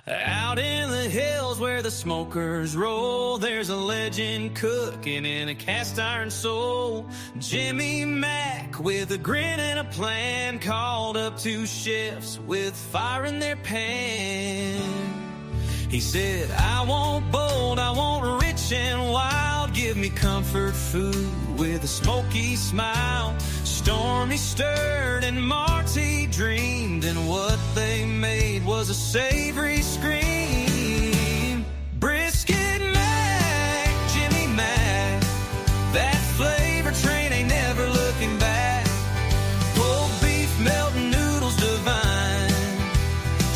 Out in the hills where the smokers roll, there's a legend cooking in a cast iron soul. Jimmy Mack with a grin and a plan called up 2 chefs with fire in their pan. He said, I want bold, I want rich and wild. Give me comfort food with a smoky smile. Stormy stirred and Marty dreamed, and what they made was a savory scream. Brisket Mac, Jimmy Mac, that flavor train ain't never looking back. Pulled beef, melting noodles divine,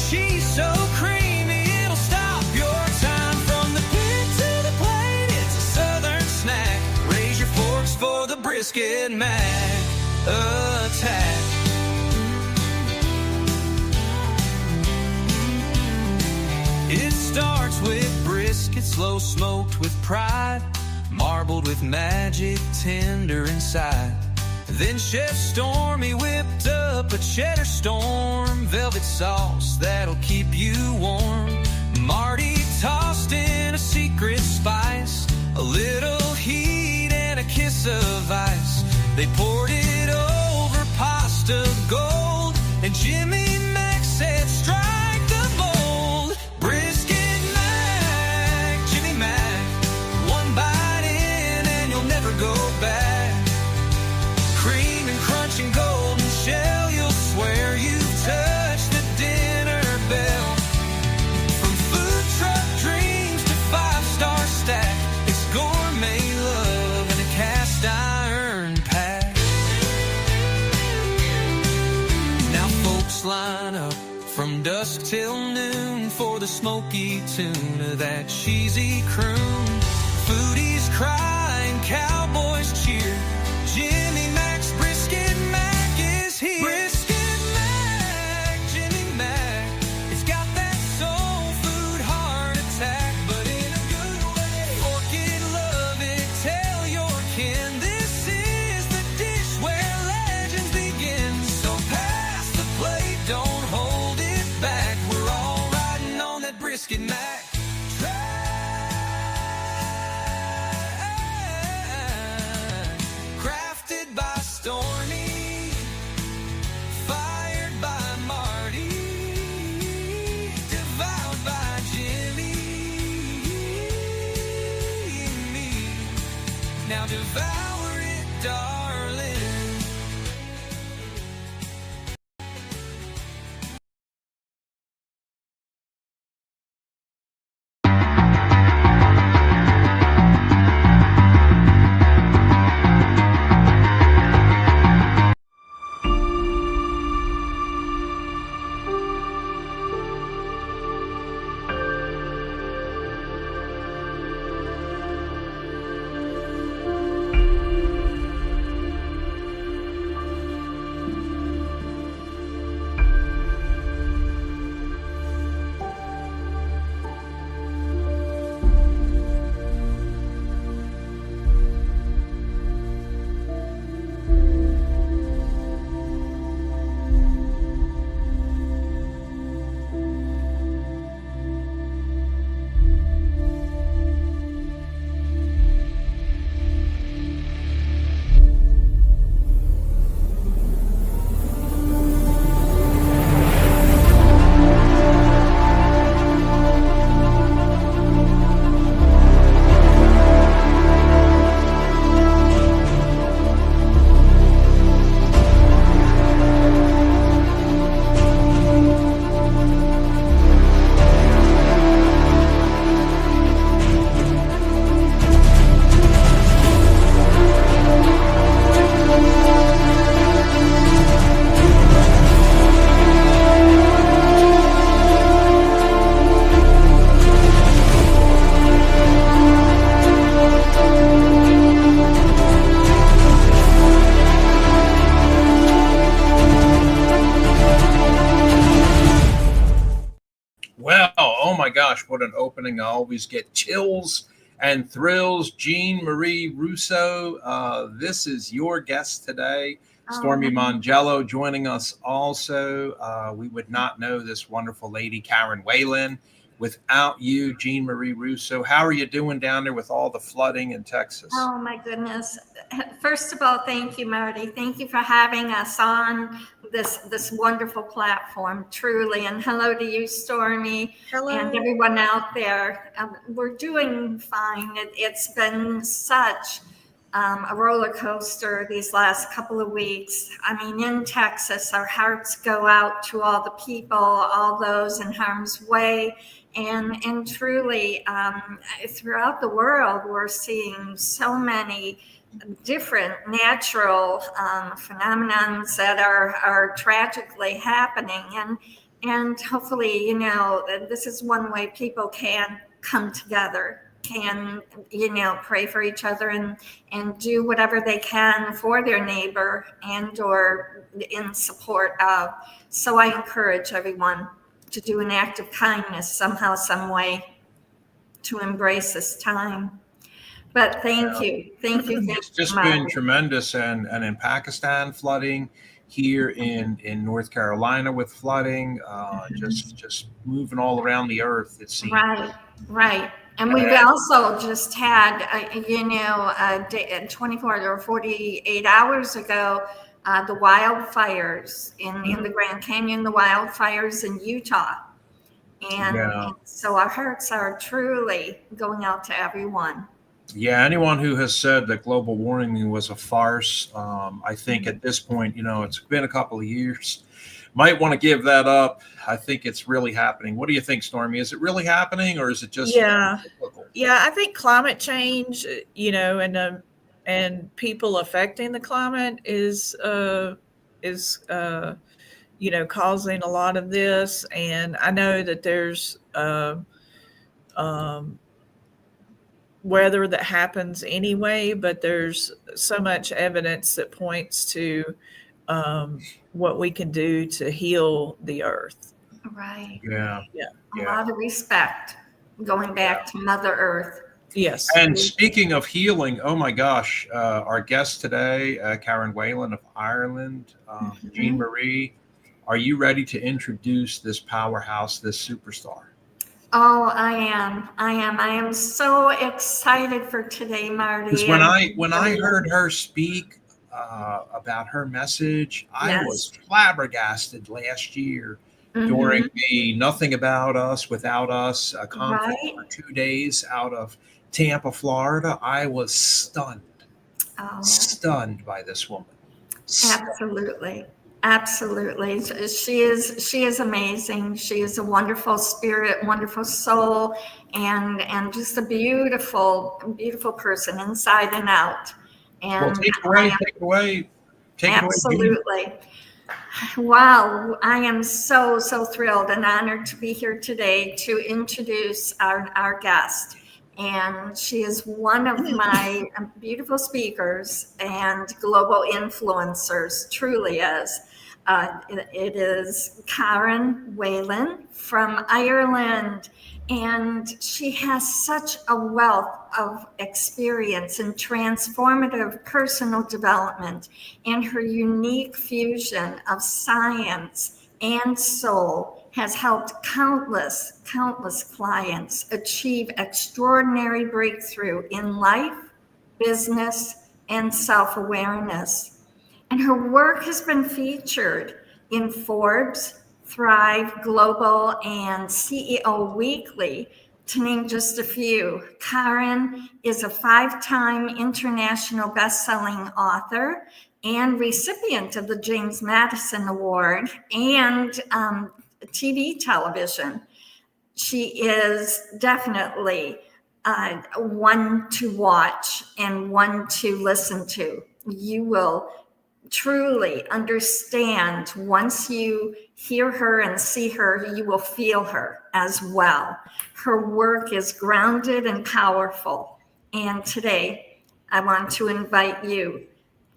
cheese so creamy it'll stop your time. From the pit to the plate, it's a southern snack. Raise your forks for the Brisket Mac attack. It starts with brisket, slow smoked with pride, marbled with magic, tender inside. Then Chef Stormy whipped up a cheddar storm, velvet sauce that'll keep you warm. Marty tossed in a secret spice, a little heat and a kiss of ice. They poured it over pasta gold, and Jimmy Mac said, strike the bold. Brisket Mac, Jimmy Mac, one bite in and you'll never go back. Cream and crunch and golden shell, you'll swear you've touched the dinner bell. From food truck dreams to 5-star stack, it's gourmet love in a cast iron pack. Now folks line up from dusk till noon for the smoky tuna, that cheesy croon. Foodies cry and cowboys cheer. Jimmy Mac's Brisket Mac is here. Brisket Mac, Jimmy Mac, it's got that soul food heart attack, but in a good way. Fork it, love it, tell your kin, this is the dish where legends begin. So pass the plate, don't hold it back. We're all riding on that Brisket Mac track. Crafted by Stormy, fired by Marty, devoured by Jimmy and me. Now devour it, darling. Well, oh my gosh, what an opening. I always get chills and thrills. Jean Marie Russo, this is your guest today. Stormy Mongello joining us also. We would not know this wonderful lady, Karen Whelan, without you, Jean Marie Russo. How are you doing down there with all the flooding in Texas? Oh my goodness. First of all, thank you, Marty. Thank you for having us on this wonderful platform, truly. And hello to you, Stormy. Hello. And everyone out there. We're doing fine. It's been such a roller coaster these last couple of weeks. I mean, in Texas, our hearts go out to all the people, all those in harm's way. And truly, throughout the world, we're seeing so many different natural phenomenons that are tragically happening. And hopefully, this is one way people can come together, can, pray for each other and do whatever they can for their neighbor and or in support of. So I encourage everyone to do an act of kindness somehow, some way, to embrace this time. But thank you. It's just been tremendous. And in Pakistan, flooding, here in North Carolina with flooding, just moving all around the earth, it seems. Right. And we've also just had, 24 or 48 hours ago, the wildfires in the Grand Canyon, the wildfires in Utah. And so our hearts are truly going out to everyone. Yeah, anyone who has said that global warming was a farce, I think at this point, it's been a couple of years, might want to give that up. I think it's really happening. What do you think, Stormy? Is it really happening, or is it just cyclical? Yeah, I think climate change, and people affecting the climate is causing a lot of this. And I know that there's weather that happens anyway, but there's so much evidence that points to what we can do to heal the earth. Right. Yeah. A lot of respect going back to Mother Earth. Yes. And speaking of healing, oh my gosh, our guest today, Karen Whelan of Ireland, Jean Marie, are you ready to introduce this powerhouse, this superstar? Oh, I am so excited for today, Marty. Because when I heard her speak about her message, I was flabbergasted last year during the Nothing About Us, Without Us conference for 2 days out of Tampa, Florida. I was stunned by this woman. Absolutely. She is amazing. She is a wonderful spirit, wonderful soul, and just a beautiful, beautiful person inside and out. And take it away. Absolutely. Wow. I am so thrilled and honored to be here today to introduce our guest. And she is one of my beautiful speakers and global influencers, truly is. It is Karen Whelan from Ireland. And she has such a wealth of experience in transformative personal development, and her unique fusion of science and soul has helped countless clients achieve extraordinary breakthrough in life, business, and self-awareness. And her work has been featured in Forbes, Thrive Global, and CEO Weekly, to name just a few. Karen is a 5-time international best-selling author and recipient of the James Madison Award and television. She is definitely one to watch and one to listen to. You will truly understand once you hear her and see her. You will feel her as well. Her work is grounded and powerful. And today, I want to invite you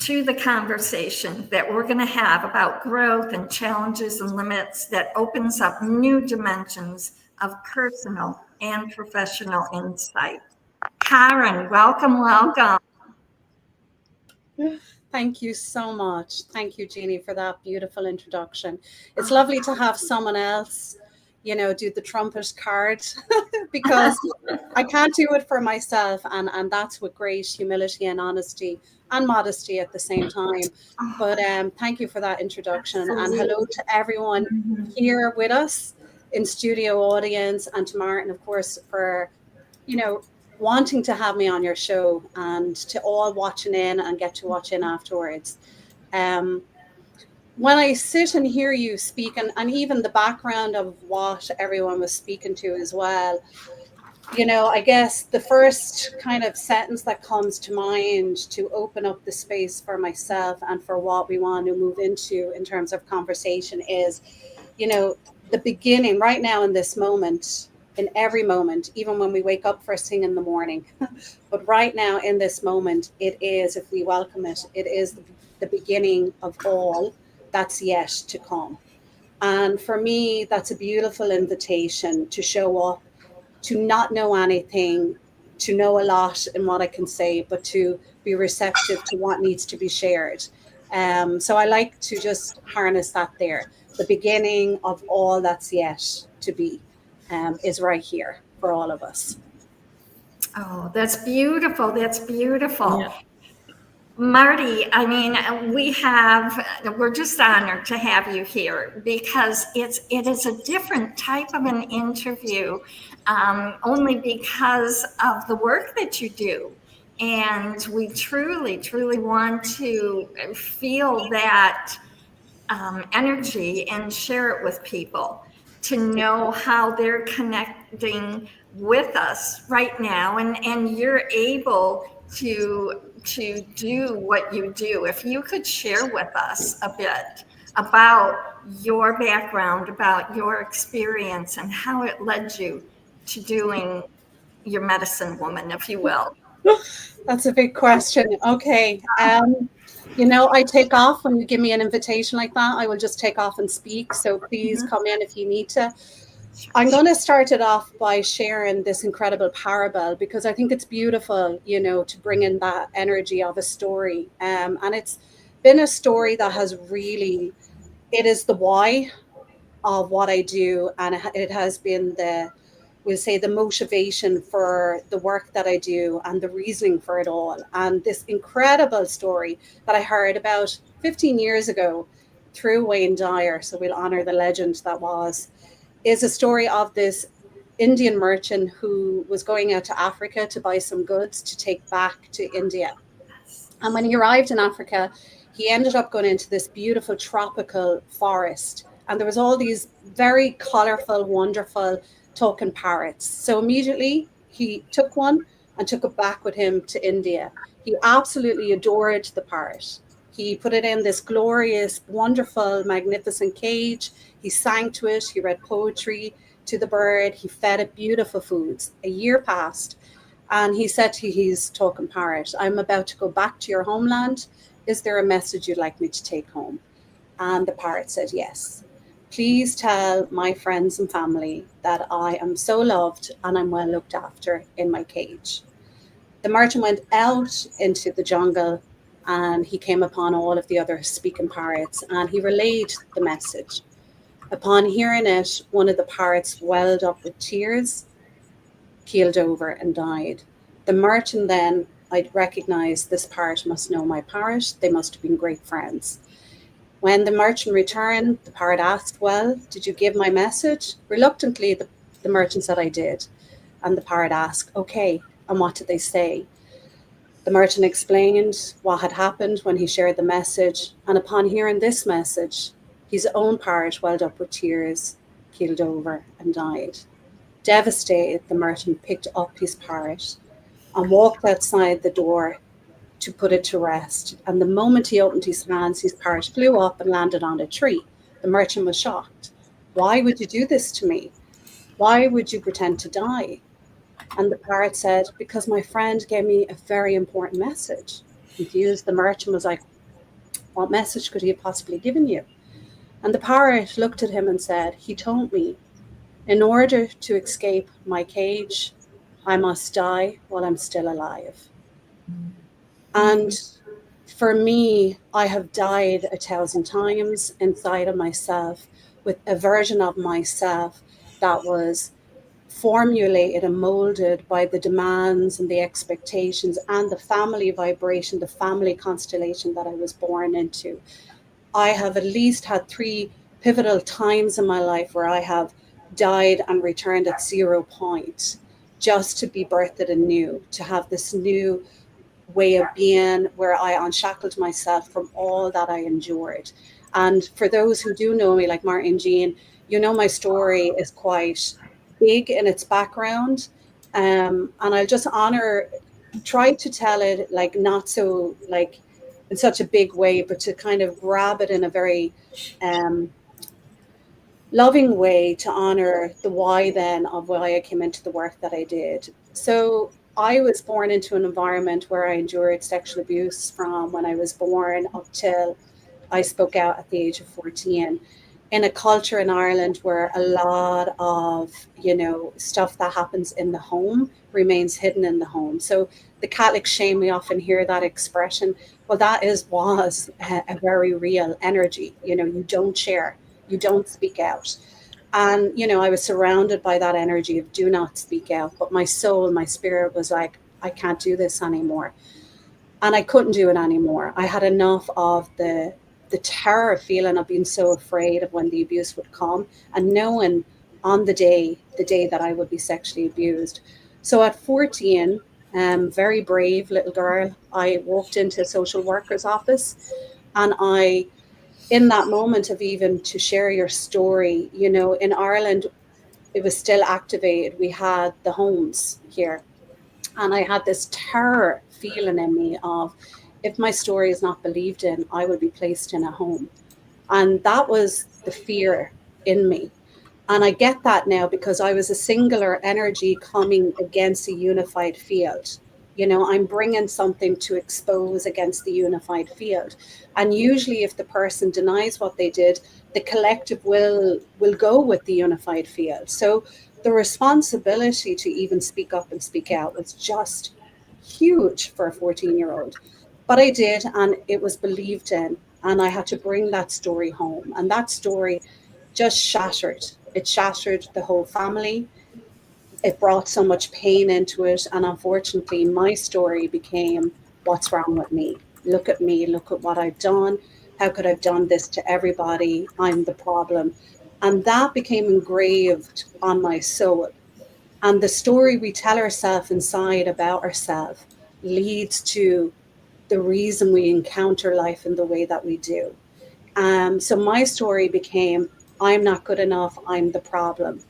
to the conversation that we're going to have about growth and challenges and limits that opens up new dimensions of personal and professional insight. Karen, welcome, welcome. Thank you so much. Thank you, Jeannie, for that beautiful introduction. It's lovely to have someone else, do the trumpet card because I can't do it for myself. And that's with great humility and honesty and modesty at the same time. But thank you for that introduction. And hello to everyone here with us in studio audience, and to Martin, of course, for, wanting to have me on your show, and to all watching in and get to watch in afterwards. When I sit and hear you speak, and even the background of what everyone was speaking to as well, I guess the first kind of sentence that comes to mind to open up the space for myself and for what we want to move into in terms of conversation is, the beginning right now in this moment, in every moment, even when we wake up first thing in the morning. But right now in this moment, it is, if we welcome it, it is the beginning of all that's yet to come. And for me, that's a beautiful invitation to show up, to not know anything, to know a lot in what I can say, but to be receptive to what needs to be shared. So I like to just harness that there. The beginning of all that's yet to be is right here for all of us. Oh, that's beautiful. That's beautiful. Yeah. Marty, I mean, we're just honored to have you here because it is a different type of an interview, only because of the work that you do. And we truly, truly want to feel that energy and share it with people, to know how they're connecting with us right now, and you're able to do what you do. If you could share with us a bit about your background, about your experience, and how it led you to doing your medicine woman, if you will. That's a big question. Okay. I take off when you give me an invitation like that. I will just take off and speak. So please come in if you need to. I'm going to start it off by sharing this incredible parable because I think it's beautiful, to bring in that energy of a story. And it's been a story that has really, it is the why of what I do. And it has been we'll say the motivation for the work that I do and the reasoning for it all. And this incredible story that I heard about 15 years ago through Wayne Dyer, so we'll honor the legend that was, is a story of this Indian merchant who was going out to Africa to buy some goods to take back to India. And when he arrived in Africa, he ended up going into this beautiful tropical forest. And there was all these very colorful, wonderful talking parrots. So immediately he took one and took it back with him to India. He absolutely adored the parrot. He put it in this glorious, wonderful, magnificent cage. He sang to it. He read poetry to the bird. He fed it beautiful foods. A year passed, and he said to his talking parrot, "I'm about to go back to your homeland. Is there a message you'd like me to take home?" And the parrot said, "Yes. Please tell my friends and family that I am so loved and I'm well looked after in my cage." The merchant went out into the jungle and he came upon all of the other speaking parrots and he relayed the message. Upon hearing it, one of the parrots welled up with tears, keeled over and died. The merchant then, I'd recognized this parrot must know my parrot. They must have been great friends. When the merchant returned, the parrot asked, "Well, did you give my message?" Reluctantly, the merchant said, "I did." And the parrot asked, "Okay, and what did they say?" The merchant explained what had happened when he shared the message. And upon hearing this message, his own parrot welled up with tears, keeled over and died. Devastated, the merchant picked up his parrot and walked outside the door to put it to rest. And the moment he opened his hands, his parrot flew up and landed on a tree. The merchant was shocked. "Why would you do this to me? Why would you pretend to die?" And the parrot said, "Because my friend gave me a very important message." Confused, the merchant was like, "What message could he have possibly given you?" And the parrot looked at him and said, "He told me, in order to escape my cage, I must die while I'm still alive. And for me, I have died 1,000 times inside of myself with a version of myself that was formulated and molded by the demands and the expectations and the family vibration, the family constellation that I was born into. I have at least had 3 pivotal times in my life where I have died and returned at 0 point, just to be birthed anew, to have this new way of being where I unshackled myself from all that I endured. And for those who do know me, like Martin Jean, you know, my story is quite big in its background. And I'll just try to tell it like not so like in such a big way, but to kind of grab it in a very loving way to honor the why then of why I came into the work that I did. So I was born into an environment where I endured sexual abuse from when I was born up till I spoke out at the age of 14, in a culture in Ireland where a lot of, you know, stuff that happens in the home remains hidden in the home. So the Catholic shame, we often hear that expression. Well, that was a very real energy. You know, you don't share, you don't speak out. And, you know, I was surrounded by that energy of do not speak out. But my soul, my spirit was like, I can't do this anymore. And I couldn't do it anymore. I had enough of the terror feeling of being so afraid of when the abuse would come and knowing on the day that I would be sexually abused. So at 14, very brave little girl, I walked into a social worker's office, and in that moment of even to share your story, you know, in Ireland, it was still activated. We had the homes here. And I had this terror feeling in me of, if my story is not believed in, I would be placed in a home. And that was the fear in me. And I get that now because I was a singular energy coming against a unified field. You know, I'm bringing something to expose against the unified field. And usually if the person denies what they did, the collective will go with the unified field. So the responsibility to even speak up and speak out was just huge for a 14-year-old. But I did, and it was believed in. And I had to bring that story home. And that story just shattered. It shattered the whole family. It brought so much pain into it. And unfortunately, my story became, what's wrong with me? Look at me. Look at what I've done. How could I have done this to everybody? I'm the problem. And that became engraved on my soul. And the story we tell ourselves inside about ourselves leads to the reason we encounter life in the way that we do. So my story became, I'm not good enough, I'm the problem.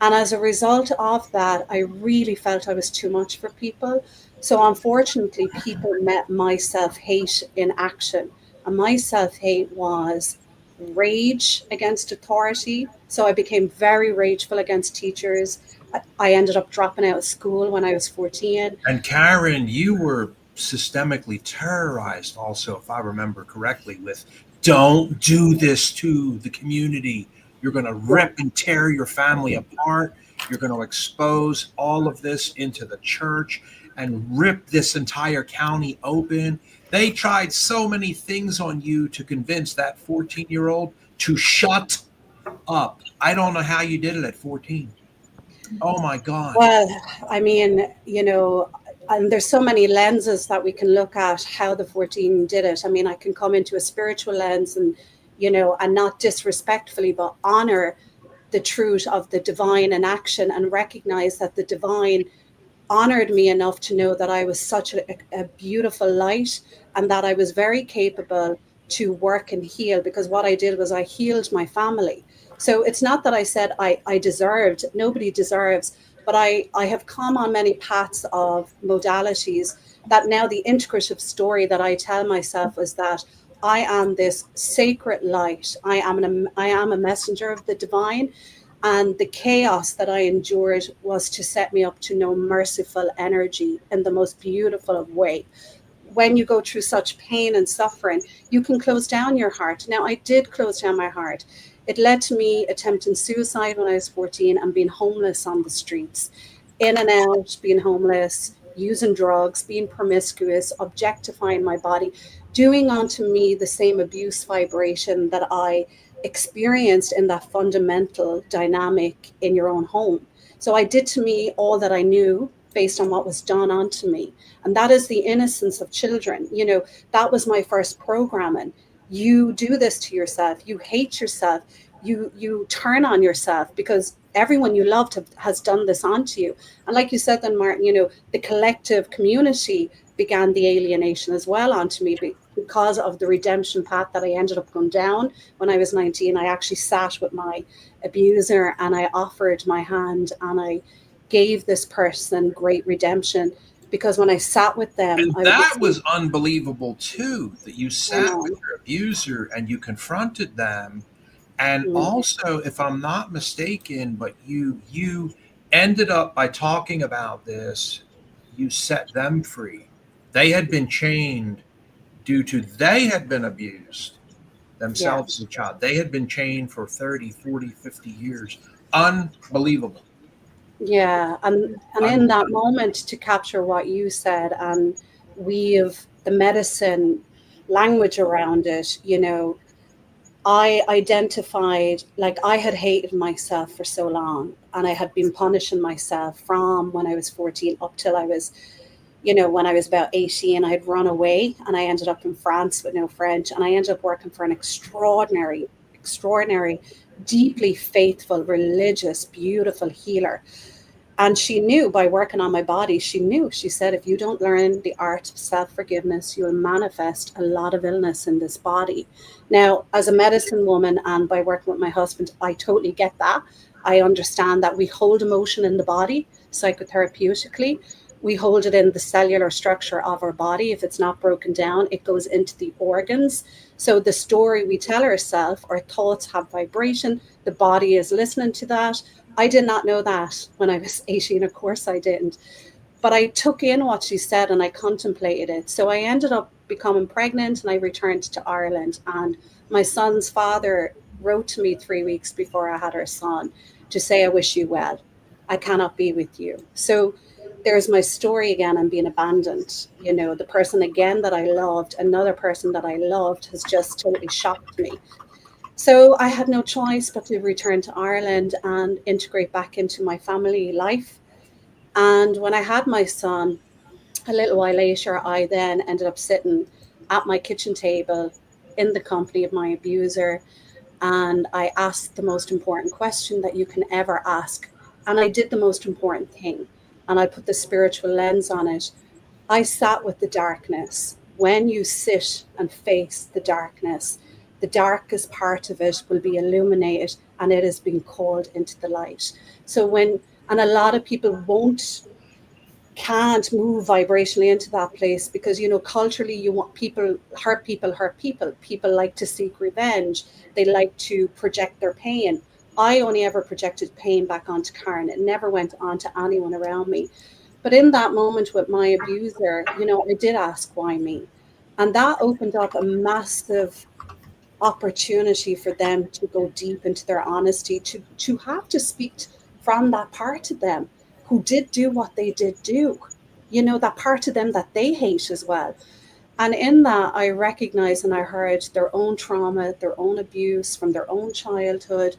And as a result of that, I really felt I was too much for people. So unfortunately, people met my self-hate in action. And my self-hate was rage against authority. So I became very rageful against teachers. I ended up dropping out of school when I was 14. And Karen, you were systemically terrorized also, if I remember correctly, with don't do this to the community. You're going to rip and tear your family apart. You're going to expose all of this into the church and rip this entire county open. They tried so many things on you to convince that 14-year-old to shut up. I don't know how you did it at 14. Oh my God. Well, I mean, you know, and there's so many lenses that we can look at how the 14 did it. I mean, I can come into a spiritual lens and, you know, and not disrespectfully, but honor the truth of the divine in action and recognize that the divine honored me enough to know that I was such a beautiful light and that I was very capable to work and heal, because what I did was I healed my family. So it's not that I said I deserved, nobody deserves, but I have come on many paths of modalities that now the integrative story that I tell myself is that I am this sacred light. I am a messenger of the divine. And the chaos that I endured was to set me up to know merciful energy in the most beautiful of way. When you go through such pain and suffering, you can close down your heart. Now, I did close down my heart. It led to me attempting suicide when I was 14 and being homeless on the streets. in and out, being homeless, using drugs, being promiscuous, objectifying my body, doing unto me the same abuse vibration that I experienced in that fundamental dynamic in your own home. So I did to me all that I knew based on what was done onto me. And that is the innocence of children. You know, that was my first programming. You do this to yourself, you hate yourself, you turn on yourself because everyone you loved has done this onto you. And like you said then, Martin, you know, the collective community began the alienation as well onto me because of the redemption path that I ended up going down. When I was 19, I actually sat with my abuser and I offered my hand and I gave this person great redemption, because when I sat with them, And I that would was unbelievable too, that you sat know. with your abuser and you confronted them. And Mm, also, if I'm not mistaken, but you ended up by talking about this, you set them free. They had been chained due to they had been abused yeah. themselves as a child. They had been chained for 30, 40, 50 years. Unbelievable. Yeah, and in that moment, to capture what you said and weave the medicine language around it, you know, I identified, like, I had hated myself for so long and I had been punishing myself from when I was 14 up till I was, you know, when I was about 18. I had run away and I ended up in France with no French, and I ended up working for an extraordinary, deeply faithful, religious, beautiful healer. And she knew, by working on my body, she said, if you don't learn the art of self-forgiveness, you'll manifest a lot of illness in this body. Now, as a medicine woman and by working with my husband, I totally get that. I understand that we hold emotion in the body psychotherapeutically. We hold it in the cellular structure of our body. If it's not broken down, it goes into the organs. So the story we tell ourselves, our thoughts have vibration. The body is listening to that. I did not know that when I was 18. Of course I didn't. But I took in what she said and I contemplated it. So I ended up becoming pregnant and I returned to Ireland. And my son's father wrote to me 3 weeks before I had our son to say, I wish you well. I cannot be with you. So there's my story again. I'm being abandoned. You know, the person again that I loved, another person that I loved, has just totally shocked me. So I had no choice but to return to Ireland and integrate back into my family life. And when I had my son, a little while later, I then ended up sitting at my kitchen table in the company of my abuser. And I asked the most important question that you can ever ask. And I did the most important thing. And I put the spiritual lens on it. I sat with the darkness. When you sit and face the darkest part of it will be illuminated and it is being called into the light. So and a lot of people can't move vibrationally into that place because, you know, culturally you want hurt people like to seek revenge, they like to project their pain. I only ever projected pain back onto Karen. It never went on to anyone around me. But in that moment with my abuser, you know, I did ask, why me? And that opened up a massive opportunity for them to go deep into their honesty, to have to speak from that part of them who did do what they did do, you know, that part of them that they hate as well. And in that, I recognized and I heard their own trauma, their own abuse from their own childhood.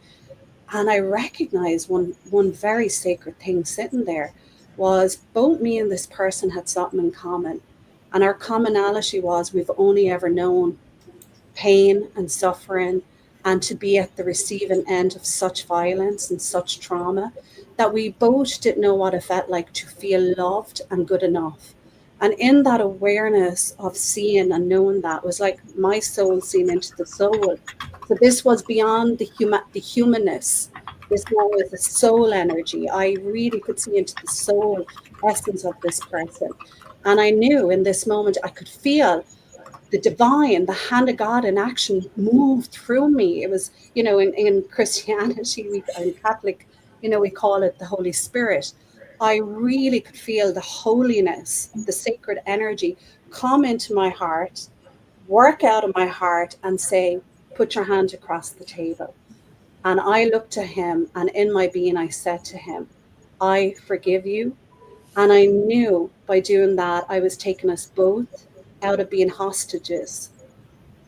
And I recognized one very sacred thing sitting there was both me and this person had something in common. And our commonality was we've only ever known pain and suffering, and to be at the receiving end of such violence and such trauma, that we both didn't know what it felt like to feel loved and good enough. And in that awareness of seeing and knowing, that was like my soul seeing into the soul. So this was beyond the humanness. This was the soul energy. I really could see into the soul essence of this person. And I knew in this moment I could feel the divine, the hand of God in action moved through me. It was, you know, in Christianity, in Catholic, you know, we call it the Holy Spirit. I really could feel the holiness, the sacred energy come into my heart, work out of my heart and say, put your hand across the table. And I looked to him, and in my being, I said to him, I forgive you. And I knew by doing that, I was taking us both out of being hostages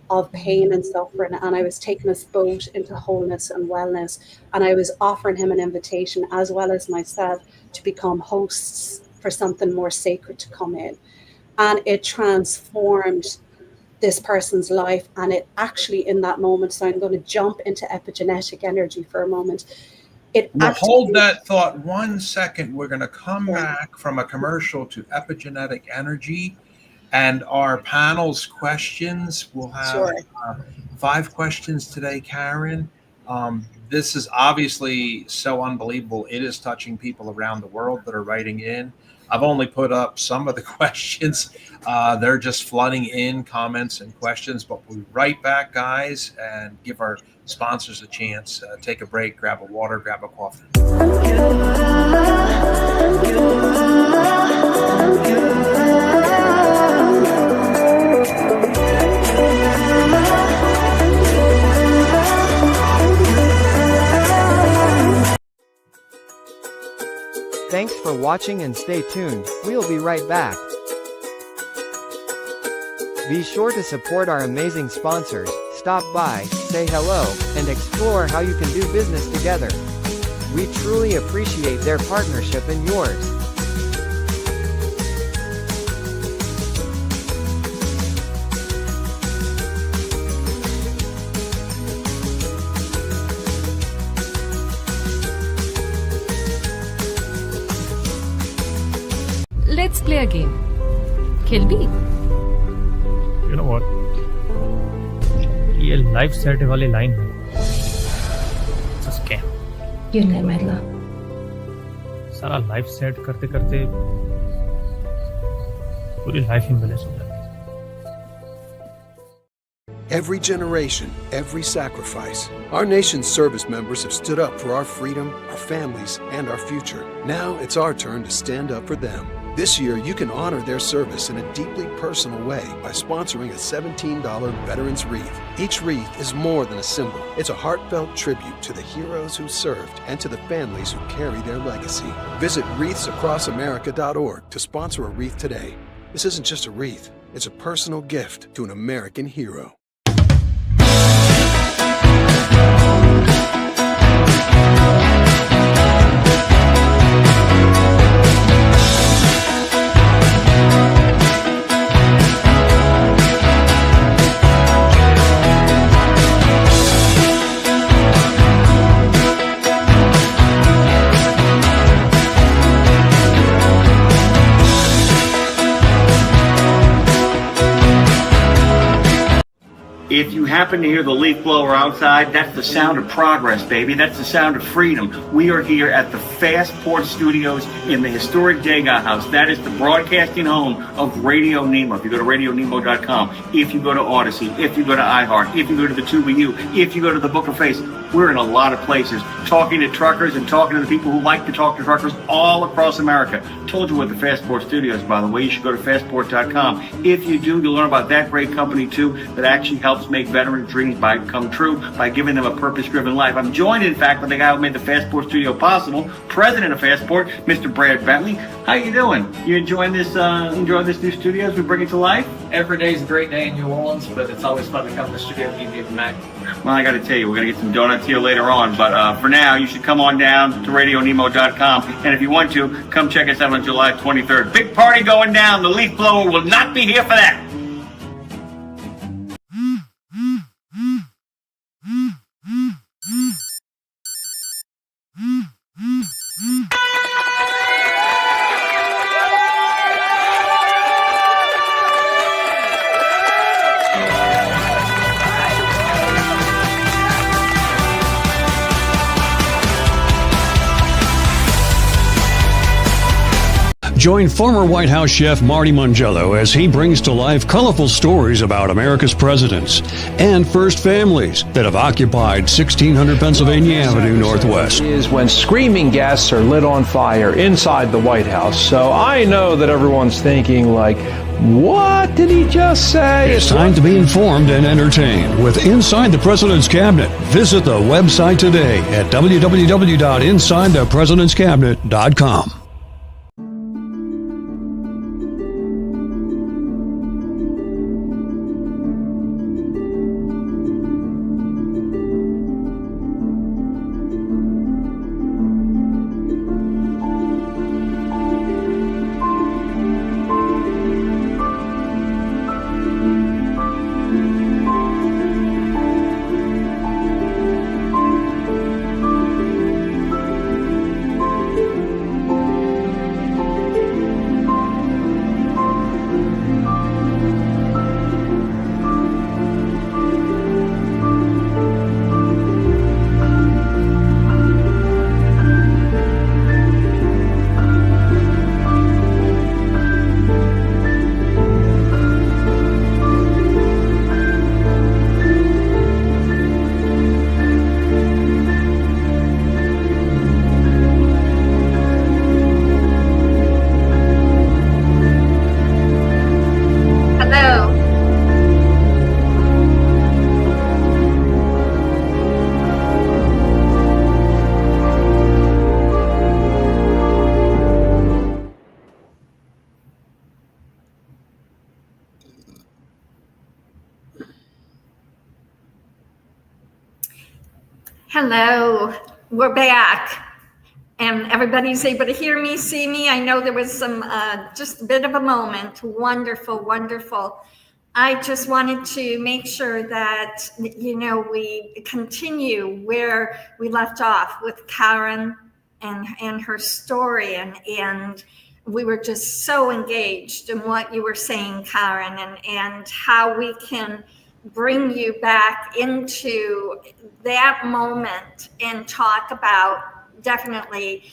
of pain and suffering. And I was taking us both into wholeness and wellness. And I was offering him an invitation, as well as myself, to become hosts for something more sacred to come in. And it transformed this person's life. And it actually, in that moment, so I'm going to jump into epigenetic energy for a moment. We'll hold that thought 1 second. We're going to come back from a commercial to epigenetic energy and our panel's questions. We'll have 5 questions today, Karen. This is obviously so unbelievable. It is touching people around the world that are writing in. I've only put up some of the questions. They're just flooding in comments and questions, but we'll be right back, guys, and give our sponsors a chance. Take a break, grab a water, grab a coffee. Thanks for watching and stay tuned. We'll be right back. Be sure to support our amazing sponsors, stop by, say hello, and explore how you can do business together. We truly appreciate their partnership and yours. Let's play a game. खेल You know what? ये life set वाली line है scam. सारा life set करते करते पूरी life ही manage हो जाती है। Every generation, every sacrifice. Our nation's service members have stood up for our freedom, our families, and our future. Now it's our turn to stand up for them. This year, you can honor their service in a deeply personal way by sponsoring a $17 Veterans Wreath. Each wreath is more than a symbol. It's a heartfelt tribute to the heroes who served and to the families who carry their legacy. Visit wreathsacrossamerica.org to sponsor a wreath today. This isn't just a wreath. It's a personal gift to an American hero. If you happen to hear the leaf blower outside, that's the sound of progress, baby. That's the sound of freedom. We are here at the Fastport Studios in the historic Degas House. That is the broadcasting home of Radio Nemo. If you go to radionemo.com, if you go to Odyssey, if you go to iHeart, if you go to the TubeU, if you go to the Book of Face, we're in a lot of places talking to truckers and talking to the people who like to talk to truckers all across America. Told you what the Fastport Studios, by the way. You should go to fastport.com. If you do, you'll learn about that great company, too, that actually helps make veterans' dreams come true by giving them a purpose-driven life. I'm joined, in fact, by the guy who made the Fastport Studio possible, president of Fastport, Mr. Brad Bentley. How you doing? You enjoying this new studio as we bring it to life? Every day is a great day in New Orleans, but it's always fun to come to the studio and give back. Well, I got to tell you, we're going to get some donuts here later on, but for now, you should come on down to radionemo.com, and if you want to, come check us out on July 23rd. Big party going down. The leaf blower will not be here for that. Join former White House chef Marty Mangello as he brings to life colorful stories about America's presidents and first families that have occupied 1600 Pennsylvania Avenue Northwest. Is when screaming guests are lit on fire inside the White House. So I know that everyone's thinking like, what did he just say? It's time to be informed and entertained with Inside the President's Cabinet. Visit the website today at www.insidethepresidentscabinet.com. Hello, we're back. And everybody's able to hear me, see me. I know there was some, just a bit of a moment. Wonderful, wonderful. I just wanted to make sure that, we continue where we left off with Karen and her story. And we were just so engaged in what you were saying, Karen, and how we can bring you back into that moment and talk about definitely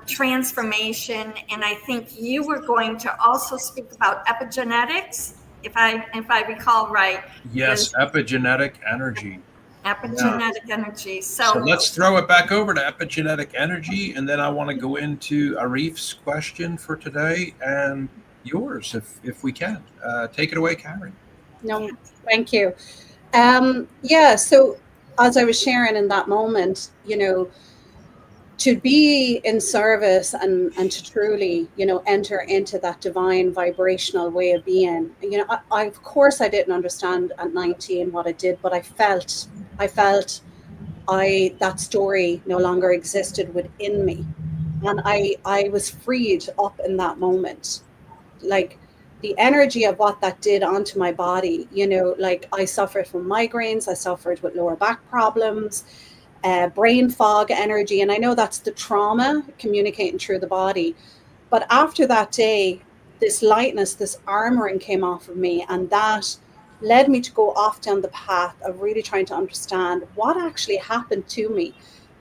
transformation. And I think you were going to also speak about epigenetics, if I recall right. Yes, epigenetic energy. Epigenetic energy. So let's throw it back over to epigenetic energy, and then I want to go into Arif's question for today and yours, if we can. Take it away, Karen. No, thank you. So as I was sharing in that moment, to be in service and to truly, enter into that divine vibrational way of being, I of course I didn't understand at 19 what I did, but I felt that story no longer existed within me. And I was freed up in that moment. Like, the energy of what that did onto my body, I suffered from migraines, I suffered with lower back problems, brain fog energy. And I know that's the trauma communicating through the body. But after that day, this lightness, this armoring came off of me. And that led me to go off down the path of really trying to understand what actually happened to me.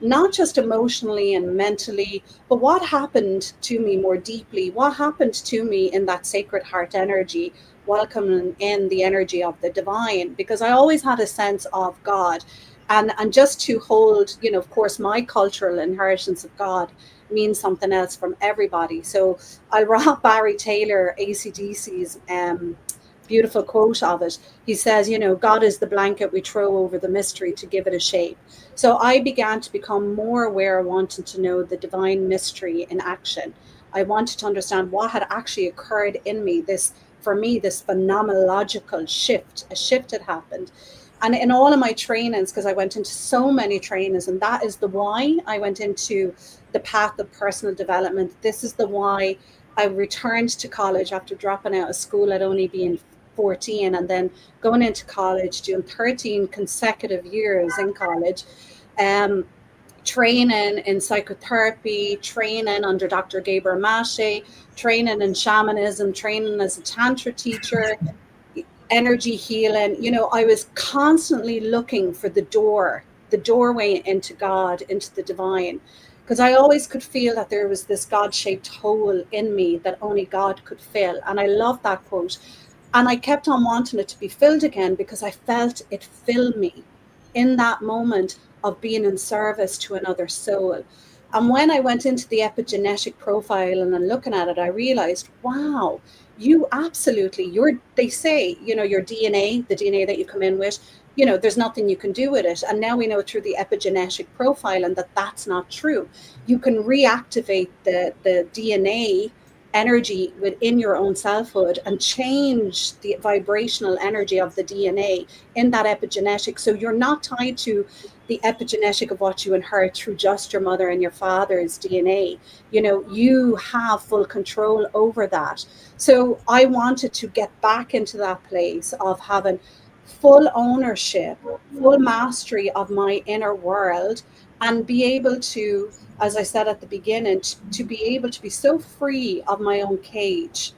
Not just emotionally and mentally, but what happened to me more deeply, what happened to me in that sacred heart energy, welcoming in the energy of the divine, because I always had a sense of God. And just to hold, of course, my cultural inheritance of God means something else from everybody. So I'll rob Barry Taylor, AC/DC's beautiful quote of it. He says, God is the blanket we throw over the mystery to give it a shape. So I began to become more aware, wanting to know the divine mystery in action. I wanted to understand what had actually occurred in me. This phenomenological shift, a shift had happened. And in all of my trainings, because I went into so many trainings, and that is the why I went into the path of personal development. This is the why I returned to college after dropping out of school at only being 14, and then going into college, doing 13 consecutive years in college, training in psychotherapy, training under Dr. Gabriel Mache, training in shamanism, training as a tantra teacher, energy healing. I was constantly looking for the doorway into God, into the divine. because I always could feel that there was this God-shaped hole in me that only God could fill. And I love that quote. And I kept on wanting it to be filled again because I felt it fill me in that moment of being in service to another soul. And when I went into the epigenetic profile and then looking at it, I realized, wow, you absolutely, they say, your DNA, the DNA that you come in with, there's nothing you can do with it. And now we know through the epigenetic profile and that's not true. You can reactivate the DNA energy within your own selfhood and change the vibrational energy of the DNA in that epigenetic. So you're not tied to the epigenetic of what you inherit through just your mother and your father's DNA. You have full control over that. So I wanted to get back into that place of having full ownership, full mastery of my inner world, and be able to, as I said at the beginning, to be able to be so free of my own cage,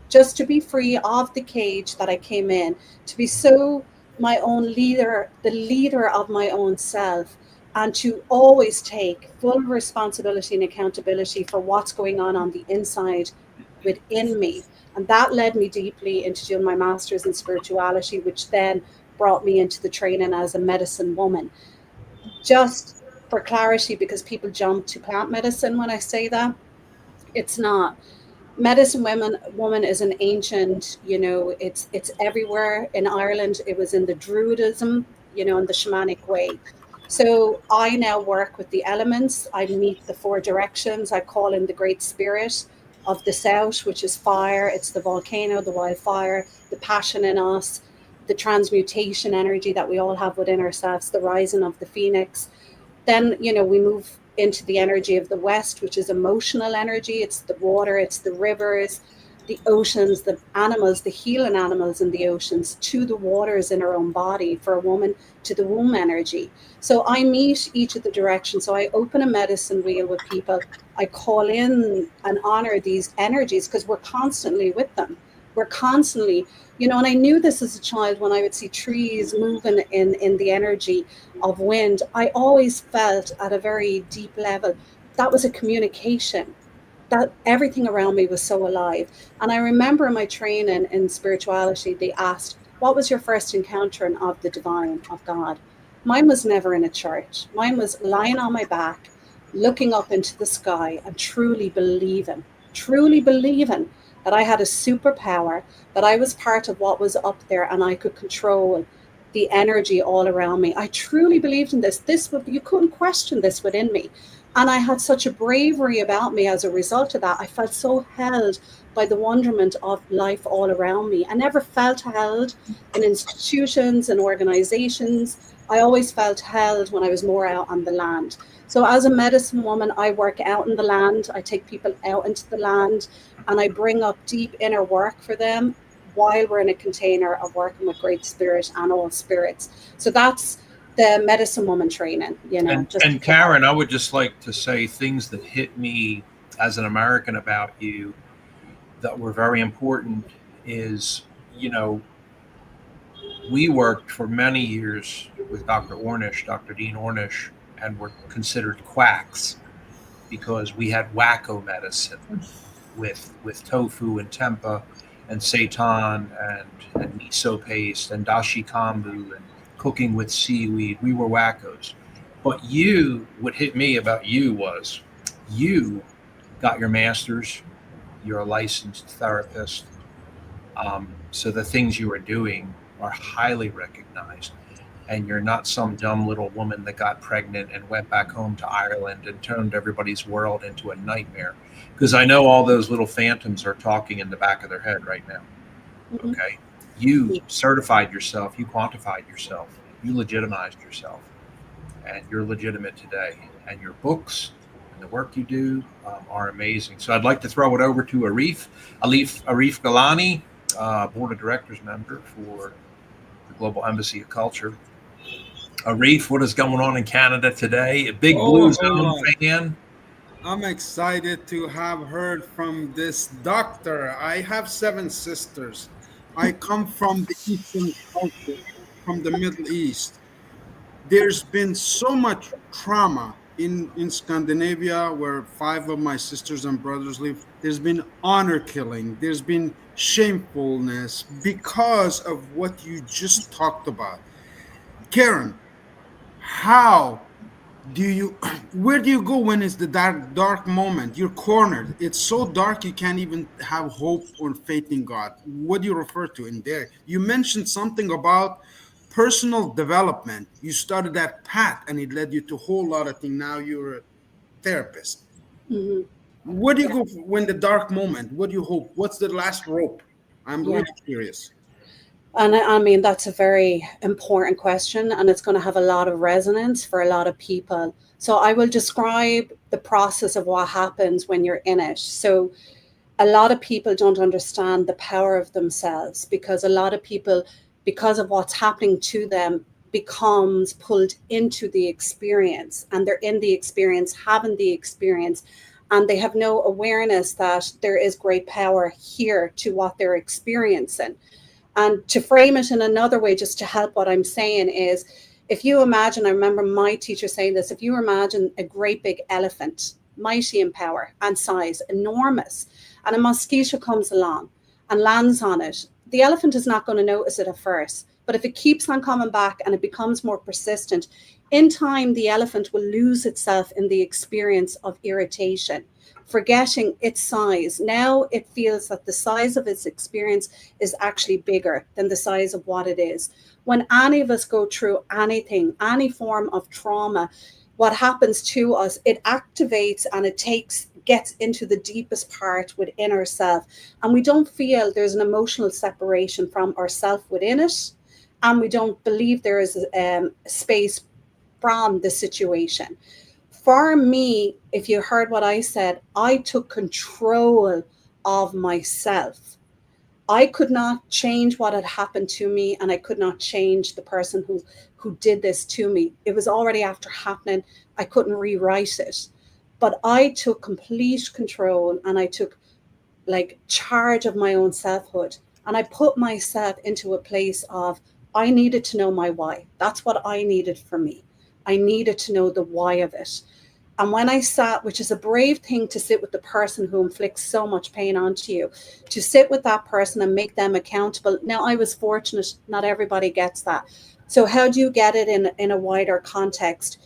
just to be free of the cage that I came in, to be so my own leader, the leader of my own self, and to always take full responsibility and accountability for what's going on the inside within me. And that led me deeply into doing my master's in spirituality, which then brought me into the training as a medicine woman. Just for clarity, because people jump to plant medicine when I say that, it's not. Medicine woman is an ancient, it's everywhere. In Ireland, it was in the Druidism, in the shamanic way. So I now work with the elements. I meet the 4 directions. I call in the great spirit of the south, which is fire. It's the volcano, the wildfire, the passion in us, the transmutation energy that we all have within ourselves, the rising of the phoenix. Then, we move into the energy of the west, which is emotional energy. It's the water, it's the rivers, the oceans, the animals, the healing animals in the oceans, to the waters in our own body, for a woman, to the womb energy. So I meet each of the directions. So I open a medicine wheel with people. I call in and honor these energies because we're constantly with them. We're constantly, and I knew this as a child when I would see trees moving in the energy of wind. I always felt at a very deep level that was a communication, that everything around me was so alive. And I remember in my training in spirituality, they asked, what was your first encountering of the divine, of God? Mine was never in a church. Mine was lying on my back, looking up into the sky and truly believing that I had a superpower, that I was part of what was up there and I could control the energy all around me. I truly believed in this. You couldn't question this within me. And I had such a bravery about me as a result of that. I felt so held by the wonderment of life all around me. I never felt held in institutions and organizations. I always felt held when I was more out on the land. So as a medicine woman, I work out in the land. I take people out into the land and I bring up deep inner work for them while we're in a container of working with great spirit and all spirits. So that's the medicine woman training, And Karen, I would just like to say things that hit me as an American about you that were very important is, we worked for many years with Dr. Dean Ornish, and were considered quacks because we had wacko medicine with tofu and tempeh and seitan and miso paste and dashi kombu and cooking with seaweed. We were wackos. But what hit me about you was you got your master's, you're a licensed therapist. So the things you are doing are highly recognized. And you're not some dumb little woman that got pregnant and went back home to Ireland and turned everybody's world into a nightmare. Because I know all those little phantoms are talking in the back of their head right now. Mm-hmm. Okay. You certified yourself, you quantified yourself, you legitimized yourself, and you're legitimate today. And your books and the work you do are amazing. So I'd like to throw it over to Arif Galani, board of directors member for the Global Embassy of Culture. Arif, what is going on in Canada today? A big Blue Zone fan. I'm excited to have heard from this doctor. I have 7 sisters. I come from the Eastern culture, from the Middle East. There's been so much trauma in Scandinavia, where 5 of my sisters and brothers live, there's been honor killing, there's been shamefulness because of what you just talked about. Karen, how do you where do you go when it's the dark moment? You're cornered. It's so dark you can't even have hope or faith in God. What do you refer to in there? You mentioned something about personal development. You started that path and it led you to a whole lot of things. Now you're a therapist. Mhm. Where do you go when the dark moment? What do you hope? What's the last rope? I'm Yeah. really curious. And I mean, that's a very important question, and it's going to have a lot of resonance for a lot of people. So I will describe the process of what happens when you're in it. So a lot of people don't understand the power of themselves, because a lot of people, because of what's happening to them, becomes pulled into the experience, and they're in the experience, having the experience, and they have no awareness that there is great power here to what they're experiencing. And to frame it in another way, just to help what I'm saying, is if you imagine, I remember my teacher saying this, if you imagine a great big elephant, mighty in power and size, enormous, and a mosquito comes along and lands on it, the elephant is not going to notice it at first. But if it keeps on coming back and it becomes more persistent, in time, the elephant will lose itself in the experience of irritation, forgetting its size. Now it feels that the size of its experience is actually bigger than the size of what it is. When any of us go through anything, any form of trauma, what happens to us, it activates and it gets into the deepest part within ourselves. And we don't feel there's an emotional separation from ourself within it. And we don't believe there is a space from the situation. For me, if you heard what I said, I took control of myself. I could not change what had happened to me, and I could not change the person who did this to me. It was already after happening. I couldn't rewrite it. But I took complete control, and I took like charge of my own selfhood. And I put myself into a place of, I needed to know my why. That's what I needed for me. I needed to know the why of it. And when I sat, which is a brave thing to sit with the person who inflicts so much pain onto you, to sit with that person and make them accountable. Now, I was fortunate, not everybody gets that. So how do you get it in a wider context?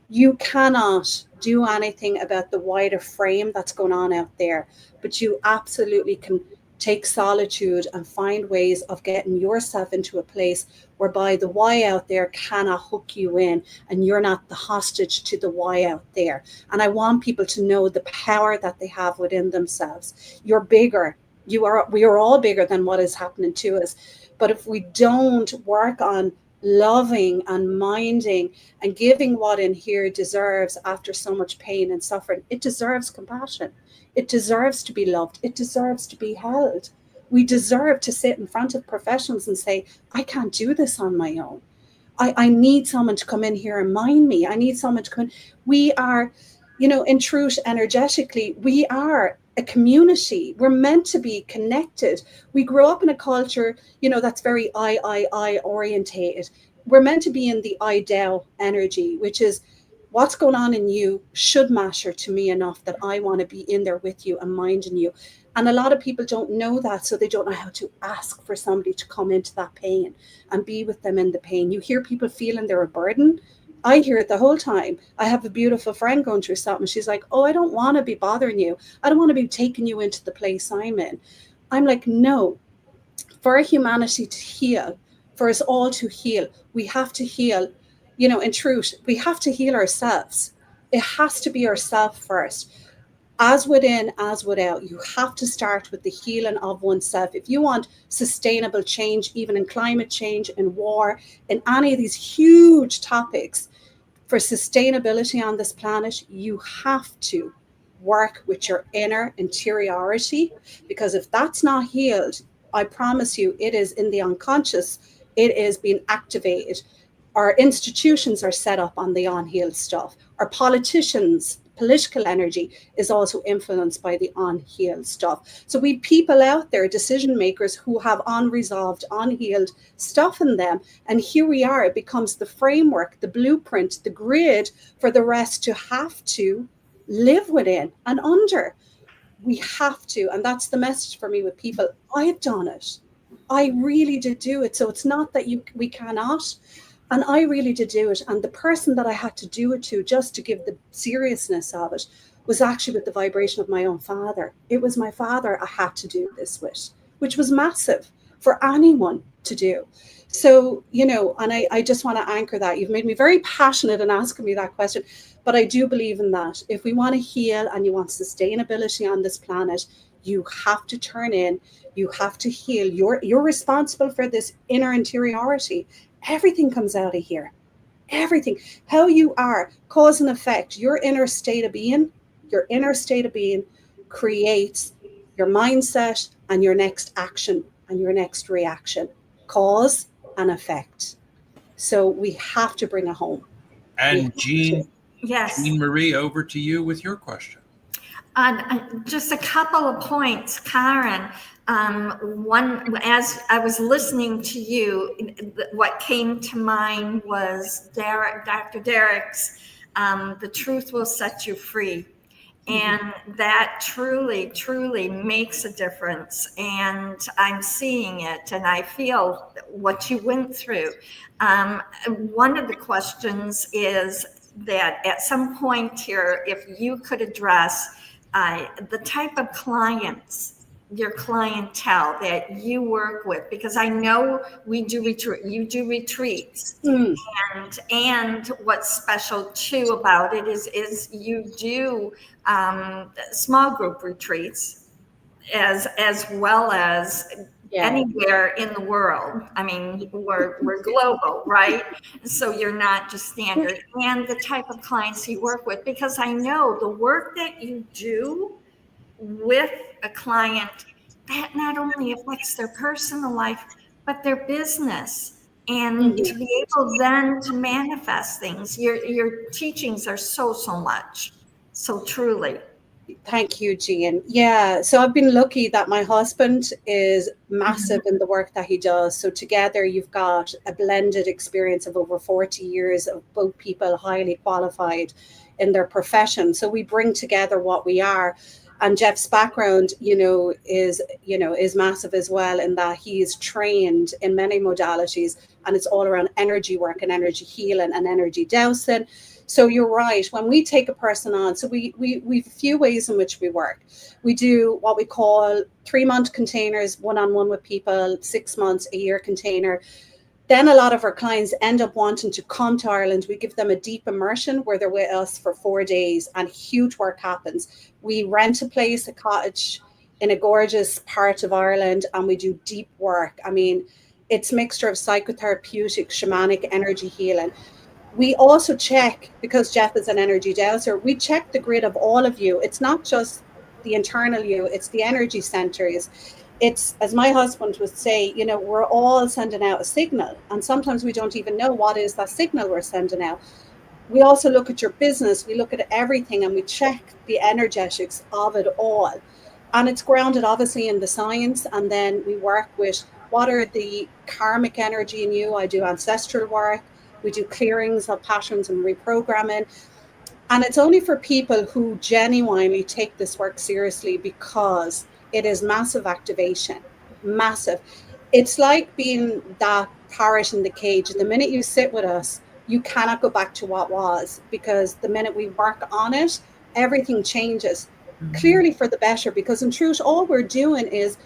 You cannot do anything about the wider frame that's going on out there, but you absolutely can take solitude and find ways of getting yourself into a place whereby the why out there cannot hook you in, and you're not the hostage to the why out there. And I want people to know the power that they have within themselves. You're bigger. We are all bigger than what is happening to us. But if we don't work on loving and minding and giving what in here deserves after so much pain and suffering, it deserves compassion. It deserves to be loved. It deserves to be held. We deserve to sit in front of professionals and say, I can't do this on my own. I need someone to come in here and mind me. I need someone to come in. We are, in truth, energetically, we are a community. We're meant to be connected. We grow up in a culture, that's very I orientated. We're meant to be in the I-Tao energy, which is what's going on in you should matter to me enough that I want to be in there with you and minding you. And a lot of people don't know that, so they don't know how to ask for somebody to come into that pain and be with them in the pain. You hear people feeling they're a burden. I hear it the whole time. I have a beautiful friend going through something. She's like, oh, I don't want to be bothering you. I don't want to be taking you into the place I'm in. I'm like, no, for humanity to heal, for us all to heal, we have to heal. In truth, we have to heal ourselves. It has to be ourself first. As within, as without, you have to start with the healing of oneself. If you want sustainable change, even in climate change, in war, in any of these huge topics, for sustainability on this planet, you have to work with your inner interiority, because if that's not healed, I promise you, it is in the unconscious, it is being activated. Our institutions are set up on the unhealed stuff. Our politicians political energy is also influenced by the unhealed stuff. So we people out there, decision makers who have unresolved, unhealed stuff in them. And here we are, it becomes the framework, the blueprint, the grid for the rest to have to live within and under. We have to. And that's the message for me with people. I've done it. I really did do it. So it's not that we cannot. And I really did do it. And the person that I had to do it to, just to give the seriousness of it, was actually with the vibration of my own father. It was my father I had to do this with, which was massive for anyone to do. So, you know, and I just want to anchor that. You've made me very passionate in asking me that question. But I do believe in that. If we want to heal and you want sustainability on this planet, you have to turn in, you have to heal. You're responsible for this inner interiority. Everything comes out of here. Everything. How you are, cause and effect. Your inner state of being creates your mindset and your next action and your next reaction. Cause and effect. So we have to bring it home. And Jean, yes. Jean Marie, over to you with your question. Just a couple of points, Karen. One, as I was listening to you, what came to mind was Dr. Derek's, the truth will set you free. And that truly, truly makes a difference. And I'm seeing it and I feel what you went through. One of the questions is that at some point here, if you could address the type of clients, your clientele that you work with, because I know you do retreats, and what's special too about it is you do small group retreats as well as anywhere in the world. I mean, we're global, right? So you're not just standard. And the type of clients you work with, because I know the work that you do with a client, that not only affects their personal life, but their business. And to be able then to manifest things. Your teachings are so much. So truly. Thank you, Jean. Yeah, so I've been lucky that my husband is massive in the work that he does. So together you've got a blended experience of over 40 years of both people highly qualified in their profession. So we bring together what we are. And Jeff's background, is massive as well, in that he is trained in many modalities, and it's all around energy work and energy healing and energy dowsing. So you're right. When we take a person on, so we've a few ways in which we work. We do what we call 3-month containers, one-on-one with people, 6 months, a year container. Then a lot of our clients end up wanting to come to Ireland. We give them a deep immersion where they're with us for 4 days and huge work happens. We rent a place, a cottage in a gorgeous part of Ireland, and we do deep work. I mean, it's a mixture of psychotherapeutic, shamanic, energy healing. We also check, because Jeff is an energy dowser, we check the grid of all of you. It's not just the internal you, it's the energy centers. It's, as my husband would say, we're all sending out a signal, and sometimes we don't even know what is that signal we're sending out. We also look at your business, we look at everything, and we check the energetics of it all. And it's grounded obviously in the science, and then we work with what are the karmic energy in you. I do ancestral work, we do clearings of patterns and reprogramming. And it's only for people who genuinely take this work seriously, because it is massive activation, massive. It's like being that parrot in the cage. The minute you sit with us, you cannot go back to what was, because the minute we work on it, everything changes clearly for the better. Because in truth, all we're doing is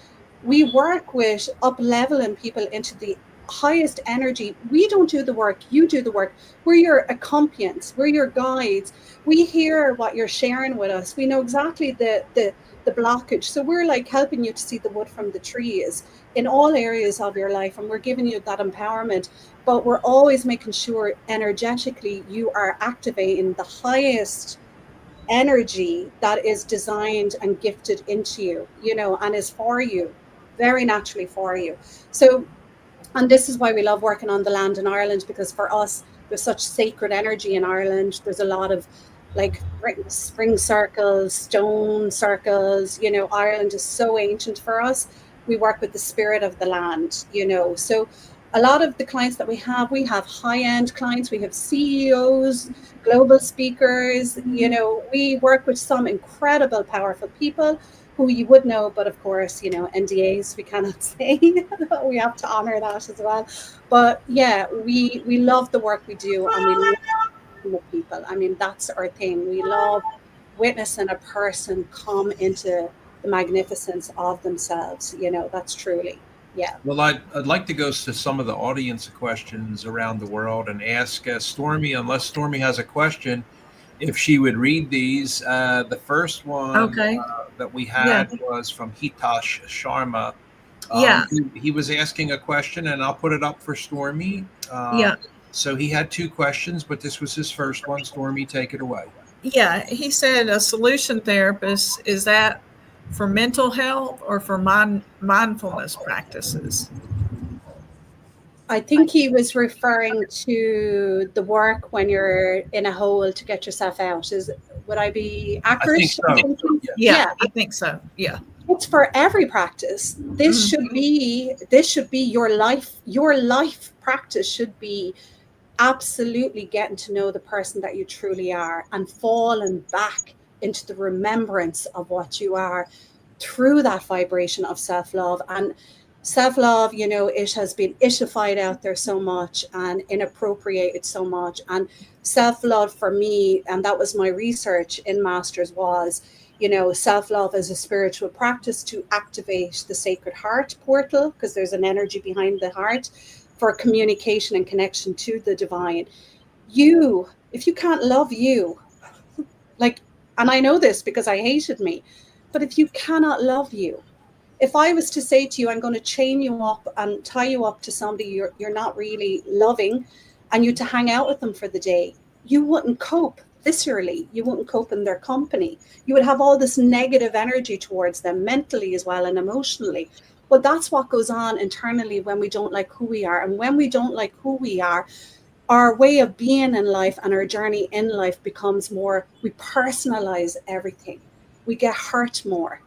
we work with up-leveling people into the highest energy. We don't do the work, you do the work. We're your accomplices, we're your guides. We hear what you're sharing with us. We know exactly the blockage. So we're like helping you to see the wood from the trees in all areas of your life, and we're giving you that empowerment. But we're always making sure energetically you are activating the highest energy that is designed and gifted into you, and is for you, very naturally for you. So, and this is why we love working on the land in Ireland, because for us, there's such sacred energy in Ireland. There's a lot of like spring circles, stone circles. Ireland is so ancient for us. We work with the spirit of the land, So a lot of the clients that we have high-end clients, we have CEOs, global speakers, we work with some incredible, powerful people who you would know, but of course, NDAs we cannot say. We have to honor that as well. But yeah, we love the work we do, and we love with people. I mean, that's our thing. We love witnessing a person come into the magnificence of themselves. That's truly, yeah. Well, I'd like to go to some of the audience questions around the world and ask Stormy, unless Stormy has a question, if she would read these. The first one that we had was from Hitash Sharma. He was asking a question, and I'll put it up for Stormy. So he had two questions, but this was his first one. Stormy, take it away. Yeah, he said a SOULution therapist, is that for mental health or for mindfulness practices? I think he was referring to the work when you're in a hole to get yourself out. Would I be accurate? I think so. Yeah, I think so. Yeah. It's for every practice. This should be your life practice should be absolutely getting to know the person that you truly are and falling back into the remembrance of what you are through that vibration of self-love. And self-love, it has been ishified out there so much and inappropriated so much. And self-love for me, and that was my research in Masters, was, self-love is a spiritual practice to activate the sacred heart portal, because there's an energy behind the heart for communication and connection to the divine. If you can't love you, and I know this because I hated me, but if you cannot love you, if I was to say to you, I'm going to chain you up and tie you up to somebody you're not really loving, and you to hang out with them for the day, you wouldn't cope viscerally. You wouldn't cope in their company. You would have all this negative energy towards them, mentally as well and emotionally. Well, that's what goes on internally when we don't like who we are. And when we don't like who we are, our way of being in life and our journey in life becomes more, we personalize everything. We get hurt more.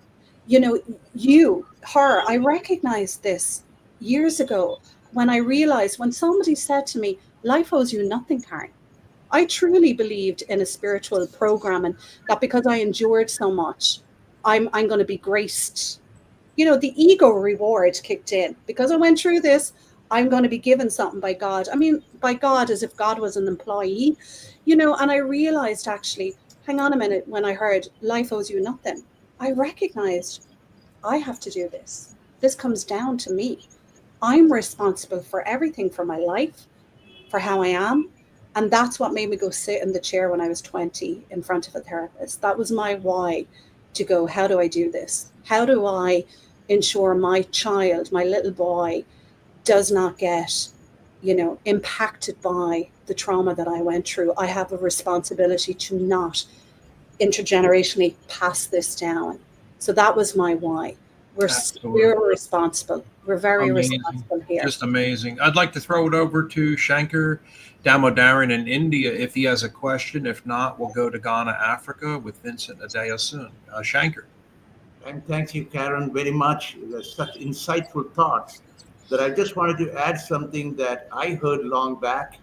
I recognized this years ago when I realized when somebody said to me, life owes you nothing, Karen. I truly believed in a spiritual programming that because I endured so much, I'm going to be graced. The ego reward kicked in. Because I went through this, I'm going to be given something by God. I mean, by God, as if God was an employee, and I realized actually, hang on a minute, when I heard life owes you nothing, I recognized I have to do this. This comes down to me. I'm responsible for everything, for my life, for how I am. And that's what made me go sit in the chair when I was 20 in front of a therapist. That was my why, to go, how do I do this? How do I ensure my child, my little boy, does not get, impacted by the trauma that I went through? I have a responsibility to not intergenerationally pass this down. So that was my why. We're responsible. We're very responsible here. Just amazing. I'd like to throw it over to Shankar Damodaran in India if he has a question. If not, we'll go to Ghana, Africa with Vincent Adeosun. Shankar. And thank you, Karen, very much. There's such insightful thoughts that I just wanted to add something that I heard long back.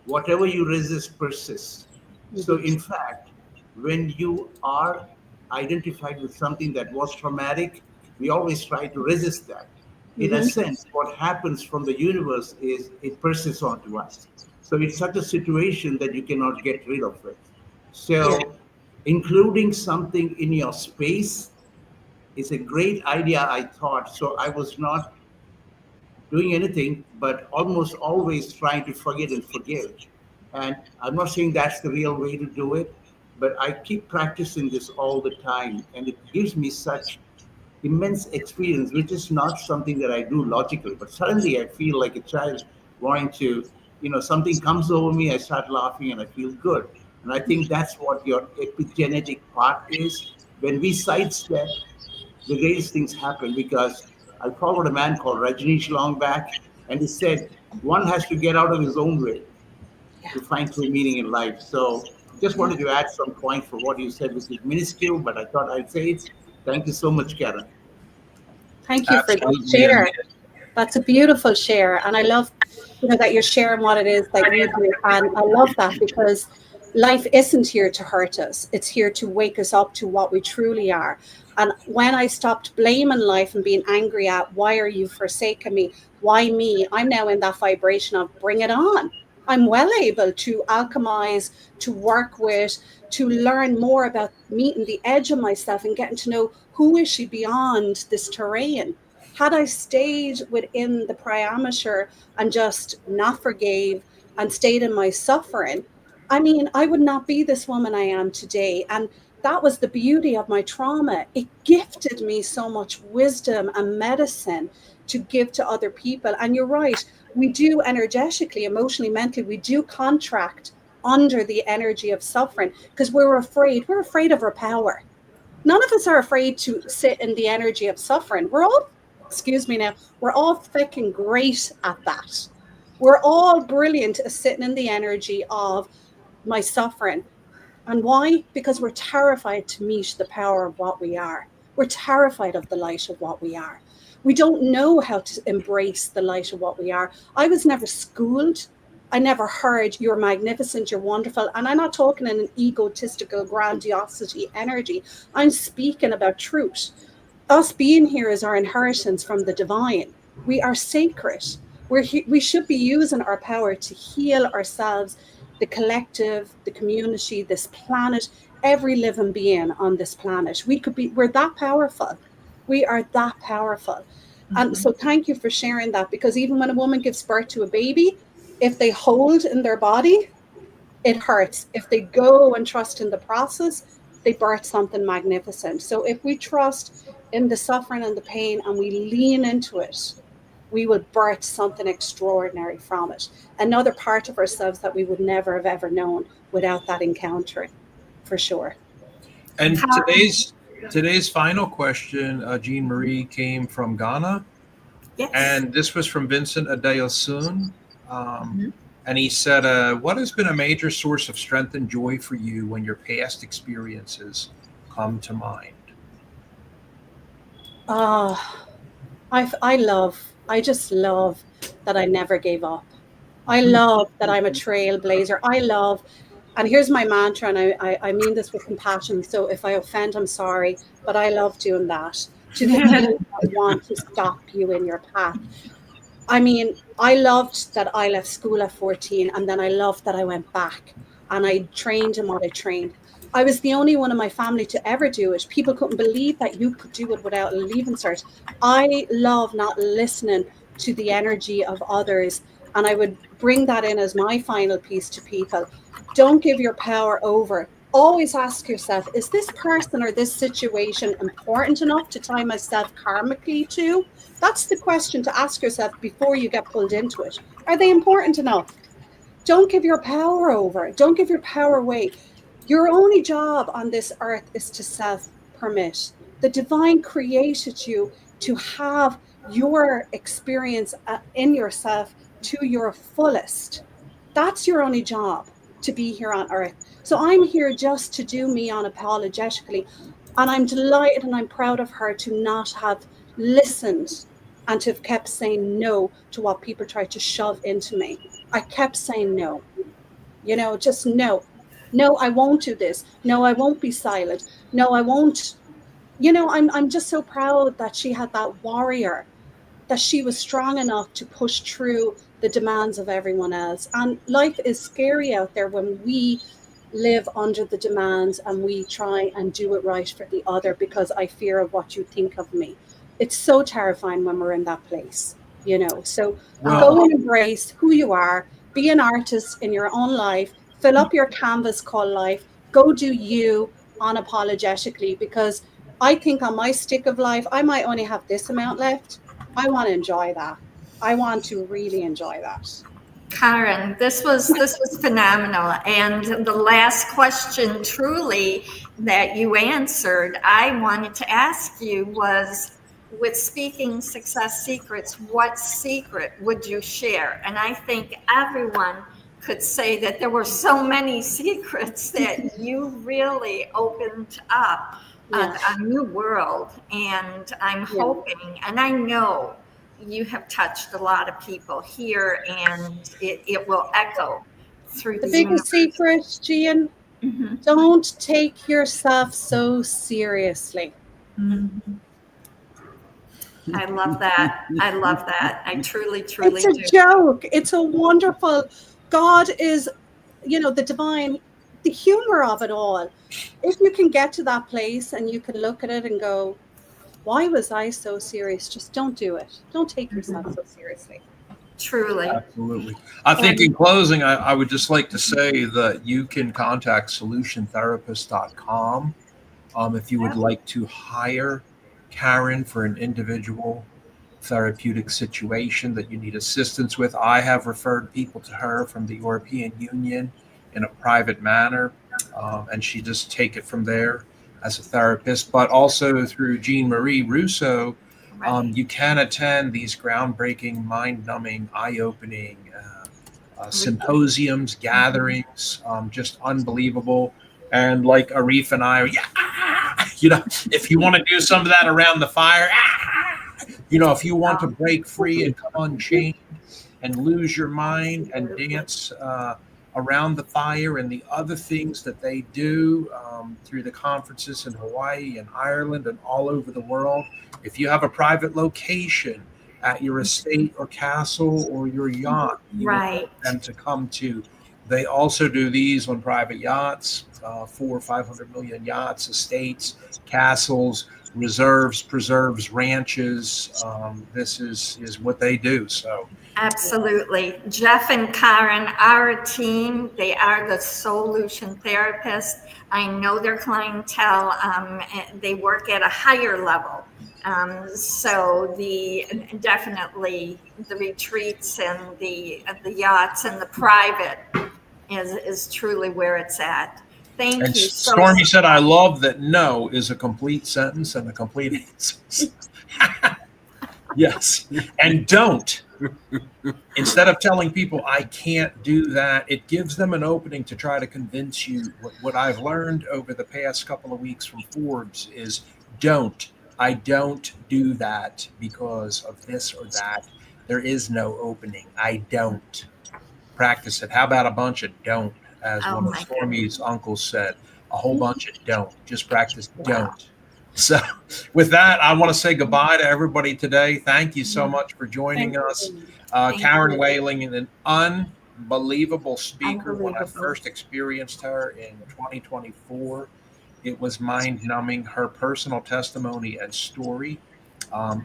Whatever you resist persists. So in fact, when you are identified with something that was traumatic, we always try to resist that. In a sense, what happens from the universe is it persists onto us. So it's such a situation that you cannot get rid of it. So including something in your space is a great idea, I thought. So I was not doing anything, but almost always trying to forget and forgive. And I'm not saying that's the real way to do it, but I keep practicing this all the time. And it gives me such immense experience, which is not something that I do logically, but suddenly I feel like a child wanting to, something comes over me, I start laughing and I feel good. And I think that's what your epigenetic part is. When we sidestep, the greatest things happen, because I followed a man called Rajneesh long back, and he said, one has to get out of his own way to find true meaning in life. So Just wanted to add some point for what you said, which is minuscule, but I thought I'd say it. Thank you so much, Karen. Thank you for that Absolutely share. amazing. That's a beautiful share. And I love, that you're sharing what it is that you do. And I love that because life isn't here to hurt us. It's here to wake us up to what we truly are. And when I stopped blaming life and being angry at, why are you forsaking me? Why me? I'm now in that vibration of bring it on. I'm well able to alchemize, to work with, to learn more about meeting the edge of myself and getting to know who is she beyond this terrain. Had I stayed within the parameter and just not forgave and stayed in my suffering, I mean, I would not be this woman I am today. And that was the beauty of my trauma. It gifted me so much wisdom and medicine to give to other people. And you're right, we do energetically, emotionally, mentally, we do contract under the energy of suffering because we're afraid of our power. None of us are afraid to sit in the energy of suffering. We're all fucking great at that. We're all brilliant at sitting in the energy of my suffering. And why? Because we're terrified to meet the power of what we are. We're terrified of the light of what we are. We don't know how to embrace the light of what we are. I was never schooled. I never heard you're magnificent, you're wonderful. And I'm not talking in an egotistical grandiosity energy. I'm speaking about truth. Us being here is our inheritance from the divine. We are sacred. We should be using our power to heal ourselves, the collective, the community, this planet, every living being on this planet. We're that powerful. We are that powerful. And so thank you for sharing that, because even when a woman gives birth to a baby, if they hold in their body, it hurts. If they go and trust in the process, they birth something magnificent. So if we trust in the suffering and the pain and we lean into it, we will birth something extraordinary from it. Another part of ourselves that we would never have ever known without that encountering, for sure. And today's final question, Jean Marie, came from Ghana. Yes. And this was from Vincent Adeosun. And he said, what has been a major source of strength and joy for you when your past experiences come to mind? I just love that I never gave up. I love that I'm a trailblazer. And here's my mantra, and I mean this with compassion. So if I offend, I'm sorry, but I love doing that. To the people that want to stop you in your path. I mean, I loved that I left school at 14, and then I loved that I went back and I trained in what I trained. I was the only one in my family to ever do it. People couldn't believe that you could do it without a leaving cert. I love not listening to the energy of others. And I would bring that in as my final piece to people. Don't give your power over. Always ask yourself, is this person or this situation important enough to tie myself karmically to? That's the question to ask yourself before you get pulled into it. Are they important enough? Don't give your power over. Don't give your power away. Your only job on this earth is to self-permit. The divine created you to have your experience in yourself to your fullest. That's your only job, to be here on earth. So I'm here just to do me unapologetically. And I'm delighted and I'm proud of her to not have listened and to have kept saying no to what people tried to shove into me. I kept saying no, just no. No, I won't do this. No, I won't be silent. No, I won't. I'm just so proud that she had that warrior, that she was strong enough to push through the demands of everyone else. And life is scary out there when we live under the demands and we try and do it right for the other because I fear of what you think of me. It's so terrifying when we're in that place, So go and embrace who you are, be an artist in your own life, fill up your canvas called life, go do you unapologetically, because I think on my stick of life, I might only have this amount left. I want to enjoy that. I want to really enjoy that. Karen, this was phenomenal. And the last question truly that you answered, I wanted to ask you was, with Speaking Success Secrets, what secret would you share? And I think everyone could say that there were so many secrets that you really opened up a new world. And I'm hoping, and I know you have touched a lot of people here, and it will echo through the biggest secret, Gian, don't take yourself so seriously. I love that. I love that. I truly do. It's a joke. It's a wonderful, God is, you know, the divine, the humor of it all. If you can get to that place and you can look at it and go, why was I so serious? Just don't do it. Don't take yourself so seriously. Truly. Absolutely. I think in closing, I would just like to say that you can contact SOULutionTherapist.com if you would like to hire Karen for an individual therapeutic situation that you need assistance with. I have referred people to her from the European Union in a private manner, and she just take it from there as a therapist, but also through Jean Marie Russo. You can attend these groundbreaking, mind-numbing, eye-opening symposiums, gatherings, just unbelievable. And like Arif and I, you know, if you want to do some of that around the fire, you know, if you want to break free and come unchained and lose your mind and dance around the fire and the other things that they do through the conferences in Hawaii and Ireland and all over the world. If you have a private location at your estate or castle or your yacht, you want them to come to. They also do these on private yachts, 400 or 500 million yachts, estates, castles, reserves, preserves, ranches. This is what they do. So absolutely. Jeff and Karen are a team. They are the SOULution Therapist. I know their clientele. They work at a higher level. So definitely the retreats and the yachts and the private is truly where it's at. Thank you. Stormy said, I love that no is a complete sentence and a complete answer. Yes. And don't. Instead of telling people I can't do that, it gives them an opening to try to convince you. What I've learned over the past couple of weeks from Forbes is don't. I don't do that because of this or that. There is no opening. I don't. Practice it. How about a bunch of don't, as one of Stormy's uncles said, a whole bunch of don't. Just practice don't. So with that, I want to say goodbye to everybody today. Thank you so much for joining us. Karen Whelan, an unbelievable speaker. When I first experienced her in 2024, it was mind-numbing. Her personal testimony and story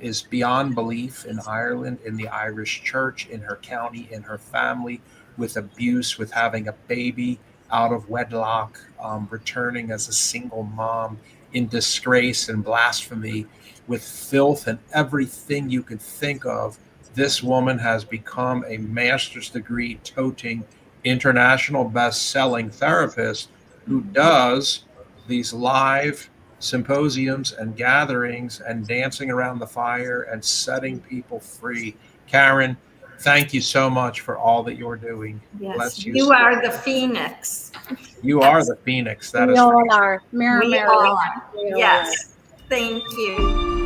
is beyond belief in Ireland, in the Irish church, in her county, in her family, with abuse, with having a baby out of wedlock, returning as a single mom, in disgrace and blasphemy, with filth and everything you could think of. This woman has become a master's degree toting, international best-selling therapist who does these live symposiums and gatherings and dancing around the fire and setting people free. Karen, thank you so much for all that you're doing. Yes, Bless you. You are the phoenix. You are the phoenix. That we is all are. We all are. Yes. Thank you.